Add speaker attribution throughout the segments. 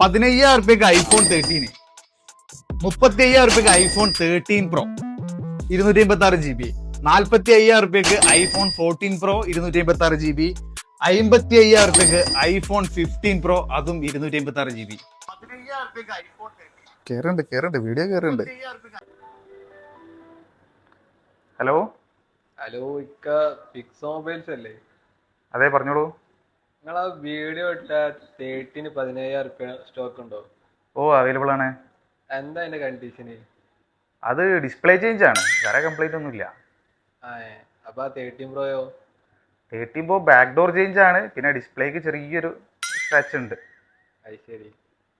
Speaker 1: 15,000 iPhone 13, 35,000 iPhone 13 pro 256 GB, 45,000 iPhone 14 pro 256 GB, 55,000 iPhone 15 pro അതും 256 GB. 15,000 iPhone കേറുണ്ട് video കേറുണ്ട്. Hello
Speaker 2: hello, ഇക്ക pix mobiles അല്ലേ?
Speaker 1: അതെ പറഞ്ഞോളൂ.
Speaker 2: നിങ്ങൾ ആ വീഡിയോ ഇട്ട 15,000 സ്റ്റോക്ക് ഉണ്ടോ?
Speaker 1: ഓ അവൈലബിൾ ആണ്.
Speaker 2: എന്താ അതിന്റെ കണ്ടീഷന്?
Speaker 1: അത് ഡിസ്പ്ലേ ചേഞ്ച് ആണ്, വേറെ കംപ്ലൈന്റ് ഒന്നുമില്ല.
Speaker 2: അപ്പൊ ആ 13 പ്രോയോ?
Speaker 1: 13 പ്രോ ബാക്ക് ഡോർ ചേഞ്ച് ആണ്, പിന്നെ ഡിസ്പ്ലേക്ക് ചെറിയൊരു സ്ക്രാച്ച് ഉണ്ട്.
Speaker 2: അത് ശരി.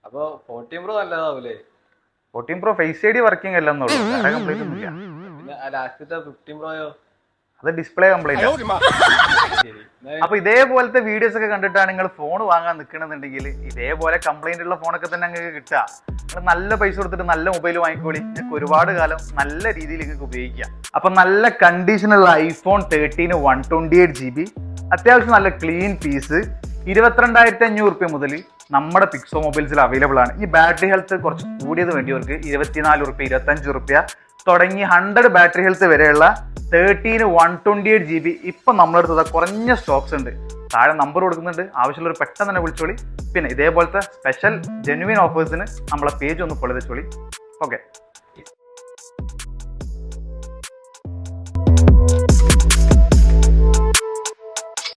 Speaker 2: അപ്പൊ 14 പ്രോ നല്ലതാവൂലേ?
Speaker 1: 14 pro face I D working അല്ലെന്നുള്ളൂ, വേറെ കംപ്ലൈന്റ് ഒന്നുമില്ല.
Speaker 2: പിന്നെ ലാസ്റ്റത്തെ 15 പ്രോയോ?
Speaker 1: അത് ഡിസ്പ്ലേ കംപ്ലൈന്റ്.
Speaker 2: ശരി.
Speaker 1: അപ്പൊ ഇതേപോലത്തെ വീഡിയോസ് ഒക്കെ കണ്ടിട്ടാണ് നിങ്ങൾ ഫോൺ വാങ്ങാൻ നിൽക്കണമെന്നുണ്ടെങ്കിൽ ഇതേപോലെ കംപ്ലൈന്റ് ഉള്ള ഫോണൊക്കെ തന്നെ നിങ്ങൾക്ക് കിട്ടുക. നിങ്ങൾ നല്ല പൈസ കൊടുത്തിട്ട് നല്ല മൊബൈൽ വാങ്ങിക്കോളി, നിങ്ങൾക്ക് ഒരുപാട് കാലം നല്ല രീതിയിൽ നിങ്ങൾക്ക് ഉപയോഗിക്കാം. അപ്പൊ നല്ല കണ്ടീഷനുള്ള ഐഫോൺ 13 128 GB, അത്യാവശ്യം നല്ല ക്ലീൻ പീസ്, 22,500 മുതൽ നമ്മുടെ പിക്സോ മൊബൈൽസിൽ അവൈലബിൾ ആണ്. ഈ ബാറ്ററി ഹെൽത്ത് കുറച്ച് കൂടിയത് വേണ്ടിയവർക്ക് 24 രൂപ 25 രൂപ തുടങ്ങി 100 ബാറ്ററി ഹെൽത്ത് വരെയുള്ള 13 128 GB ഇപ്പൊ നമ്മളെടുത്തത് കുറഞ്ഞ സ്റ്റോക്സ് ഉണ്ട്. താഴെ നമ്പർ കൊടുക്കുന്നുണ്ട്, ആവശ്യമുള്ളവർ പെട്ടെന്ന് തന്നെ വിളിച്ചോളി. പിന്നെ ഇതേപോലത്തെ സ്പെഷ്യൽ ജെന്യുവിൻ ഓഫേഴ്സിന് നമ്മളെ പേജ് ഒന്ന് ഫോളോ ചെയ്തോളി. ഓക്കെ.